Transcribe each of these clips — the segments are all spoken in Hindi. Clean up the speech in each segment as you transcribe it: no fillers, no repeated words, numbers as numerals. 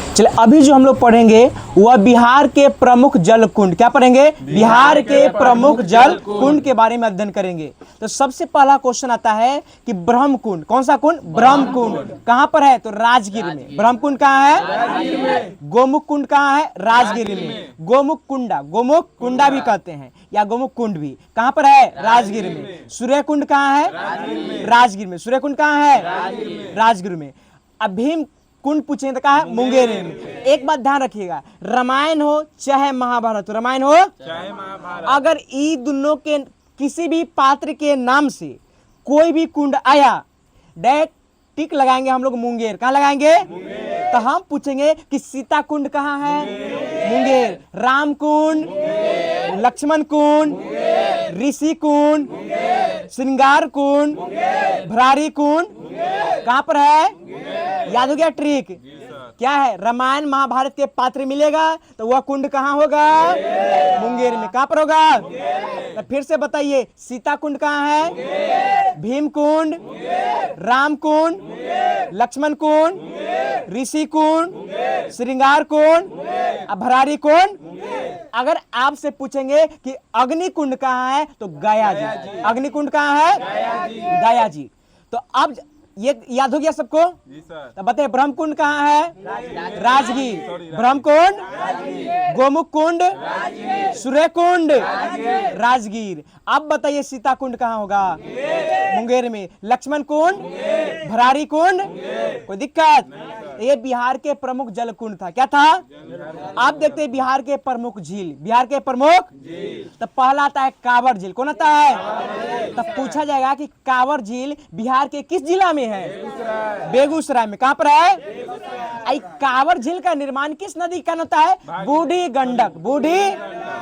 चलिए अभी जो हम लोग पढ़ेंगे वह बिहार के प्रमुख जल कुंड, क्या पढ़ेंगे? बिहार के प्रमुख जल कुंड के बारे में अध्ययन करेंगे। तो सबसे पहला क्वेश्चन आता है कि ब्रह्म कुंड, कौन सा कुंड? ब्रह्म कुंड कहां पर है? तो राजगीर में। ब्रह्म कुंड कहां है? गोमुख कुंड कहां है? राजगीर में। गोमुख कुंडा, गोमुख कुंडा भी कहते हैं या गोमुख कुंड भी, कहां पर है? राजगीर में। सूर्य कुंड कहां है? राजगीर में। सूर्य कुंड कहां है? राजगीर में। अब भीम कुंड पूछेंगे तो कहा है? मुंगेर में। एक बात ध्यान रखिएगा, रामायण हो चाहे महाभारत हो, रामायण हो चाहे महाभारत, अगर ई दोनों के किसी भी पात्र के नाम से कोई भी कुंड आया, डायरेक्ट टिक लगाएंगे हम लोग मुंगेर। कहां लगाएंगे? तो हम पूछेंगे कि सीता कुंड कहां है? मुंगेर। राम कुंड, लक्ष्मण कुंड, ऋषि कुंड, श्रृंगार कुंड, भरारी कुंड कहां पर है? याद हो गया ट्रिक? क्या है? रामायण महाभारत के पात्र मिलेगा तो वह कुंड कहां होगा? मुंगेर में। कहां पर होगा? तो फिर से बताइए, सीता कुंड कहां है? भीम कुंड, राम कुंड, लक्ष्मण कुंड, ऋषि कुंड, श्रृंगार कुंड, भरारी कुंड। अगर आपसे पूछेंगे कि अग्नि कुंड कहां है तो गया जी। अग्नि कुंड कहां है? गया जी। तो अब ये याद हो गया सबको? जी सर। तो बताइए ब्रह्म कुंड कहाँ है? राजगीर। ब्रह्म कुंड, गोमुख कुंड, सूर्य कुंड, राजगीर। अब बताइए सीता कुंड कहाँ होगा? मुंगेर में। लक्ष्मण कुंड, भरारी कुंड, कोई दिक्कत? ये बिहार के प्रमुख जल कुंड था। क्या था? आप देखते हैं बिहार के प्रमुख झील, बिहार के प्रमुख। तो पहला आता है कांवर झील। कौन आता है? तब पूछा जाएगा कि कांवर झील बिहार के किस जिला में है? बेगूसराय में। कहां पर है? कांवर झील का निर्माण किस नदी का होता है? बूढ़ी गंडक। बूढ़ी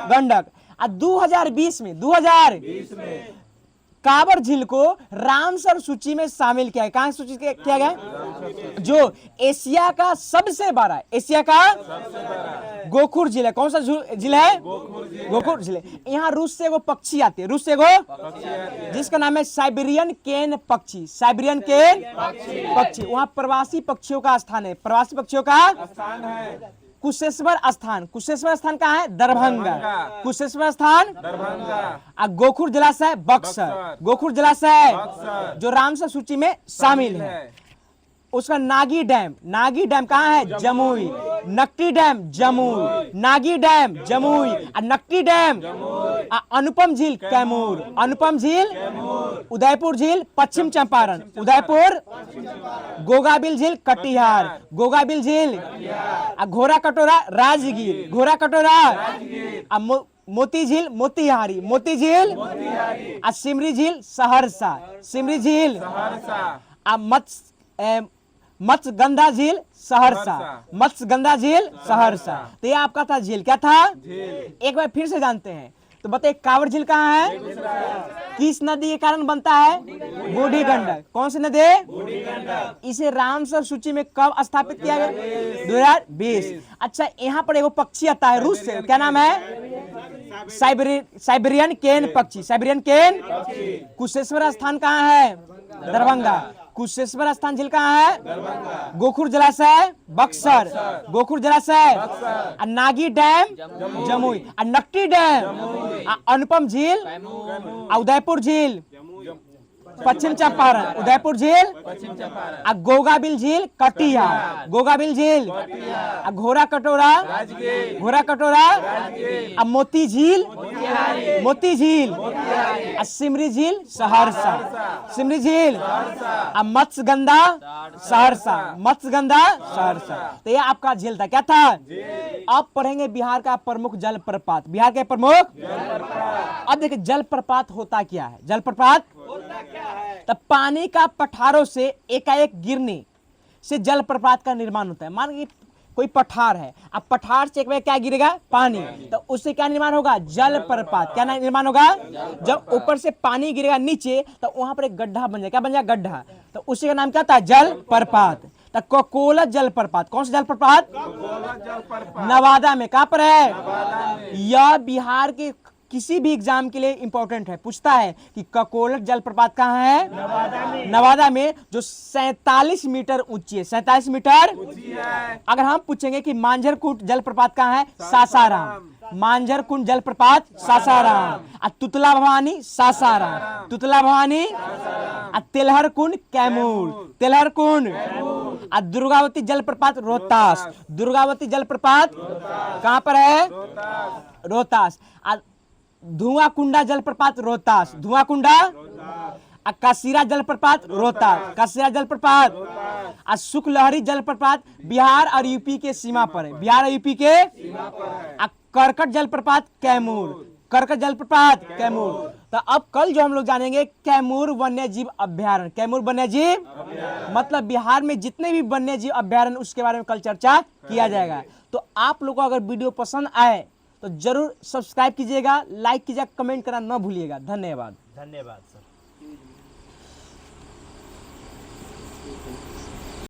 गंडक। 2020 में कांवर झील को रामसर सूची में शामिल किया है। कहां सूची किया गया? जो एशिया का सबसे बड़ा, एशिया का गोखुर झील है। कौन सा झील है? गोखुर झील। यहाँ रूस से वो पक्षी आते हैं, रूस से वो जिसका नाम है साइबेरियन केन पक्षी। साइबेरियन केन पक्षी। वहाँ प्रवासी पक्षियों का स्थान है। प्रवासी पक्षियों का स्थान है कुशेश्वर स्थान। कुशेश्वर स्थान कहाँ है? दरभंगा। कुशेश्वर स्थान दरभंगा। गोखुर जलाशय बक्सर। गोखुर जलाशय जो रामसर सूची में शामिल है। उसका नागी डैम, नागी डैम कहाँ है? Jamui. Nakti dam Jamui, Nagi dam Jamui, Nakti dam, Anupam झील कैमूर, अनुपम झील उदयपुर झील पश्चिम चंपारण, उदयपुर। गोगाबिल झील कटिहार, गोगाबिल झील। घोड़ा कटोरा राजगीर, घोड़ा कटोरा। मोती झील मोतिहारी, मोती झील। सिमरी झील सहरसा, सिमरी झील। मत्स्यगंधा झील सहरसा, मत्स्यगंधा झील सहरसा। तो ये आपका था झील। क्या था? एक बार फिर से जानते हैं। तो बताइए कांवर झील कहाँ है? किस नदी के कारण बनता है? बूढ़ी गंडक। कौन सी नदी? इसे रामसर सूची में कब स्थापित किया गया? 2020। अच्छा, यहाँ पर एगो पक्षी आता है रूस से, क्या नाम है? साइबेरियन केन पक्षी, साइबेरियन केन। कुशेश्वर स्थान कहाँ है? दरभंगा। कुशेश्वर स्थान झील कहाँ है? गोखुर जलाशय बक्सर, गोखुर जलाशय। नागी डैम जमुई, नकटी डैम, अनुपम झील, उदयपुर झील पश्चिम चंपारण, उदयपुर झील गोगाबिल झील कटिहार, गोगाबिल झील। घोड़ा कटोरा, घोड़ा कटोरा। मोती झील, मोती झील। सिमरी झील सहरसा, सिमरी झील। मत्स्यगंधा सहरसा, मत्स्यगंधा सहरसा। तो ये आपका झील था। क्या था? अब पढ़ेंगे बिहार का प्रमुख जलप्रपात, बिहार के प्रमुख। अब देखिए जलप्रपात होता क्या है? जलप्रपात तब पानी का पठारों से एकाएक गिरने से जलप्रपात का निर्माण होता है। मान लीजिए कोई पठार है, अब पठार से एक बार क्या गिरेगा? पानी। तो उससे क्या निर्माण होगा? जलप्रपात। क्या निर्माण होगा? जब ऊपर से पानी गिरेगा नीचे तो वहां पर एक गड्ढा बन जाए। क्या बन जाए? गड्ढा। तो उसी का नाम क्या था? जलप्रपात। तो कोकोला जलप्रपात, कौन सा जलप्रपात? नवादा में। कहां पर है? यह बिहार के किसी भी एग्जाम के लिए इंपॉर्टेंट है, पूछता है कि ककोलत जलप्रपात कहाँ है? नवादा में, जो 47 मीटर ऊंची है। 47 मीटर ऊंची है। अगर हम पूछेंगे कि मांझर कुंड जलप्रपात कहाँ है? सासाराम। मांझर कुंड जलप्रपात सासाराम। तुतला भवानी सासाराम। तुतला भवानी। तिलहर कुंड कैमूर। तिलहर कुंड। दुर्गावती जलप्रपात रोहतास। दुर्गावती जलप्रपात कहां पर है? रोहतास। धुआं कुंडा जलप्रपात रोहतास। धुआं कुंडा। कासीरा जलप्रपात रोहतास। कासीरा जलप्रपात। शुक्लहरी जलप्रपात बिहार और यूपी के सीमा पर है। बिहार और यूपी के सीमा पर है। करकट जलप्रपात कैमूर। करकट जलप्रपात कैमूर। तो अब कल जो हम लोग जानेंगे कैमूर वन्यजीव अभ्यारण्य। कैमूर वन्यजीव मतलब बिहार में जितने भी वन्यजीव अभ्यारण्य, उसके बारे में कल चर्चा किया जाएगा। तो आप लोगों को अगर वीडियो पसंद आए तो जरूर सब्सक्राइब कीजिएगा, लाइक कीजिएगा, कमेंट करना न भूलिएगा। धन्यवाद। धन्यवाद सर।